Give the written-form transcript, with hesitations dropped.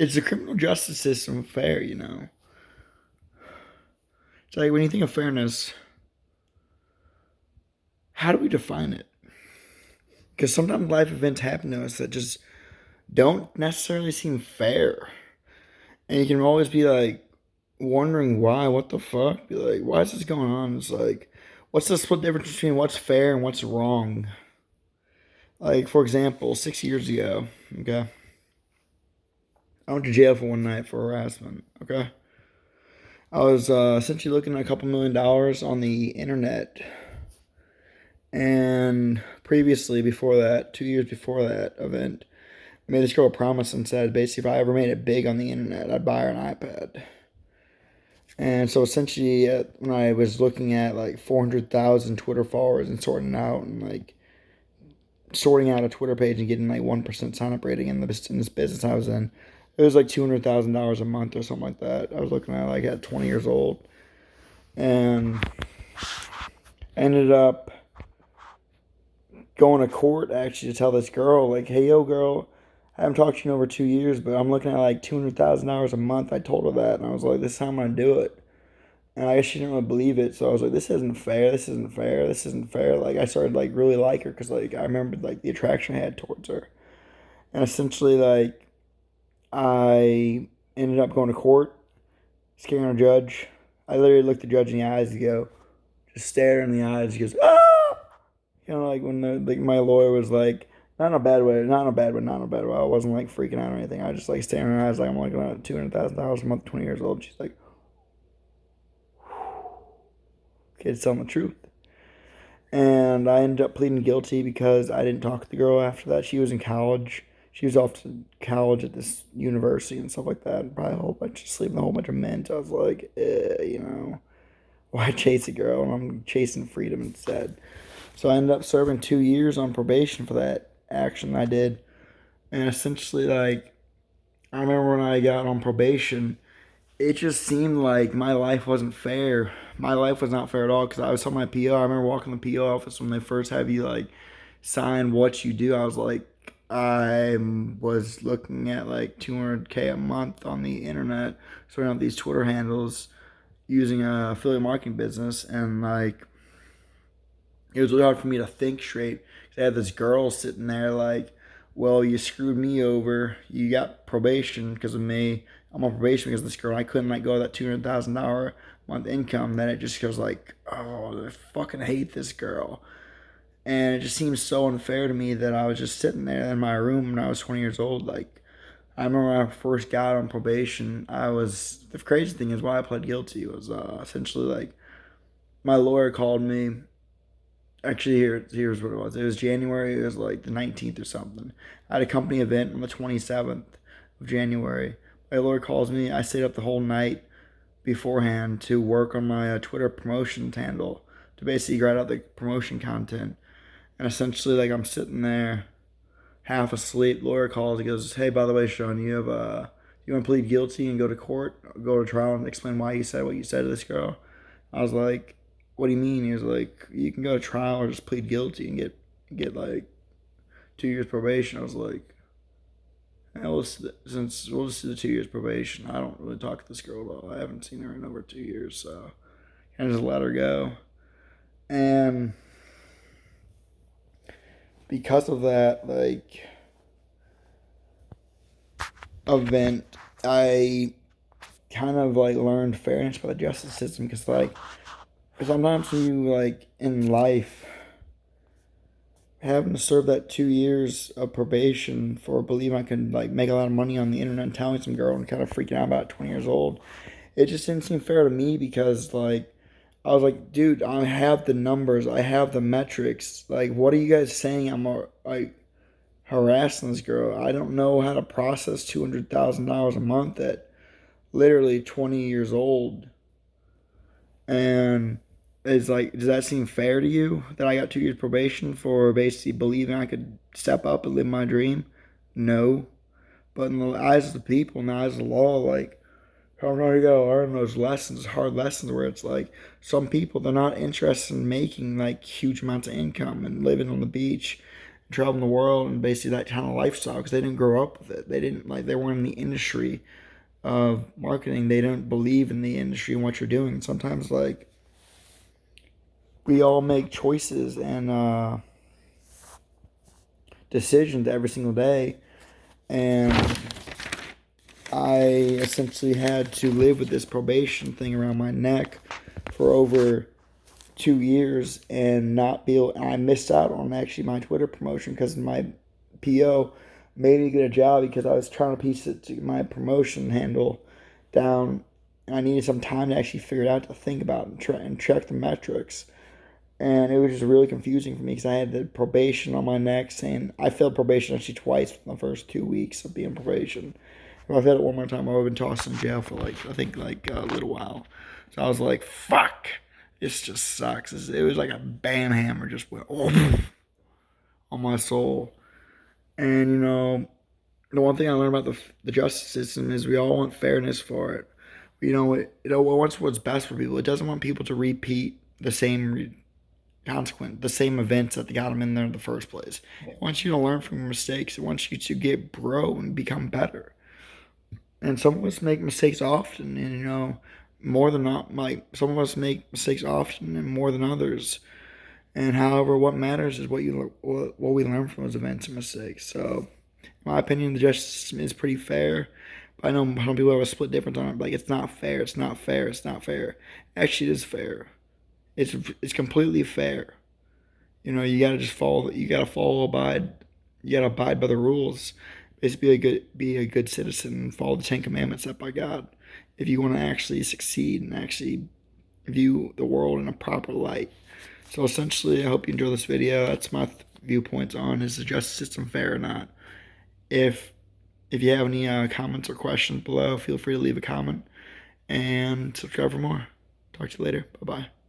Is the criminal justice system fair, you know? It's like when you think of fairness, how do we define it? Because sometimes life events happen to us that just don't necessarily seem fair. And you can always be like wondering why, what the fuck? Be like, why is this going on? It's like, what's the split difference between what's fair and what's wrong? Like, for example, 6 years ago, okay, I went to jail for one night for harassment, okay? I was essentially looking at a couple $1 million on the internet. And previously, before that, 2 years before that event, I made this girl a promise and said basically if I ever made it big on the internet, I'd buy her an iPad. And so essentially, when I was looking at like 400,000 Twitter followers and sorting out and like sorting out a Twitter page and getting like 1% sign up rating in this business I was in, it was like $200,000 a month or something like that. I was looking at like at 20 years old, and ended up going to court actually to tell this girl like, hey yo girl, I haven't talked to you in over 2 years, but I'm looking at like $200,000 a month. I told her that, and I was like, this is how I'm gonna do it. And I guess she didn't really believe it, so I was like, this isn't fair. This isn't fair. This isn't fair. Like I started like really like her because like I remembered like the attraction I had towards her, and essentially like I ended up going to court, scaring a judge. I literally looked the judge in the eyes and go, just stare her in the eyes. He goes, ah! You know, like when like my lawyer was like, not in a bad way, not in a bad way, not in a bad way. I wasn't like freaking out or anything. I just like staring in her eyes like I'm like $200,000 a month, 20 years old. She's like, kid's telling the truth. And I ended up pleading guilty because I didn't talk to the girl after that. She was in college. She was off to college at this university and stuff like that. And probably a whole bunch of sleeping, a whole bunch of men. So I was like, you know, why chase a girl? And I'm chasing freedom instead. So I ended up serving 2 years on probation for that action I did. And essentially, like, I remember when I got on probation, it just seemed like my life wasn't fair. My life was not fair at all because I was telling my PO. I remember walking in the PO office when they first have you like sign what you do. I was like, I was looking at like 200K a month on the internet, sorting out these Twitter handles using a affiliate marketing business, and like it was really hard for me to think straight. I had this girl sitting there like, well, you screwed me over. You got probation because of me. I'm on probation because of this girl. I couldn't let go of that $200,000 month income. Then it just goes like, oh, I fucking hate this girl. And it just seems so unfair to me that I was just sitting there in my room when I was 20 years old. Like, I remember when I first got on probation, the crazy thing is why I pled guilty was essentially like my lawyer called me. Actually, here's what it was. It was January. It was like the 19th or something. I had a company event on the 27th of January. My lawyer calls me. I stayed up the whole night beforehand to work on my Twitter promotions handle to basically write out the promotion content. And essentially, like I'm sitting there, half asleep. Lawyer calls. He goes, "Hey, by the way, Sean, you want to plead guilty and go to court, go to trial, and explain why you said what you said to this girl?" I was like, what do you mean? He was like, you can go to trial or just plead guilty and get like 2 years probation. I was like, since we'll just do the 2 years probation. I don't really talk to this girl at all. I haven't seen her in over 2 years, so I just let her go. And because of that, like event, I kind of like learned fairness by the justice system because like sometimes when you like in life having to serve that 2 years of probation for believing I could like make a lot of money on the internet and telling some girl and kind of freaking out about 20 years old, it just didn't seem fair to me because like I was like, dude, I have the numbers, I have the metrics. Like, what are you guys saying? Like harassing this girl. I don't know how to process $200,000 a month at literally 20 years old. And it's like, does that seem fair to you that I got 2 years probation for basically believing I could step up and live my dream? No. But in the eyes of the people, in the eyes of the law, like, how do you gotta learn those lessons, hard lessons where it's like some people, they're not interested in making like huge amounts of income and living on the beach traveling the world and basically that kind of lifestyle because they didn't grow up with it. They didn't like they weren't in the industry of marketing. They don't believe in the industry and what you're doing. And sometimes like we all make choices and decisions every single day, and I essentially had to live with this probation thing around my neck for over 2 years and not be able. I missed out on actually my Twitter promotion because my PO made me get a job because I was trying to piece it to my promotion handle down. And I needed some time to actually figure it out, to think about and check the metrics. And it was just really confusing for me because I had the probation on my neck saying I failed probation actually twice in the first 2 weeks of being probation. If I failed it one more time, I would have been tossed in jail for like I think like a little while. So I was like, "Fuck, this just sucks." It was like a bam hammer just went on my soul. And the one thing I learned about the justice system is we all want fairness for it. It wants what's best for people. It doesn't want people to repeat the same consequence, the same events that got them in there in the first place. It wants you to learn from your mistakes. It wants you to grow and become better. And some of us make mistakes often, and more than not, like some of us make mistakes often and more than others. And however, what matters is what we learn from those events and mistakes. So, in my opinion, the justice system is pretty fair. But I know some people have a split difference on it. Like it's not fair. It's not fair. It's not fair. Actually, it is fair. It's completely fair. You gotta just follow. You gotta abide. You gotta abide by the rules. Basically, be a good citizen and follow the 10 Commandments set by God. If you want to actually succeed and actually view the world in a proper light. So essentially, I hope you enjoy this video. That's my viewpoints on is the justice system fair or not. If you have any comments or questions below, feel free to leave a comment and subscribe for more. Talk to you later. Bye bye.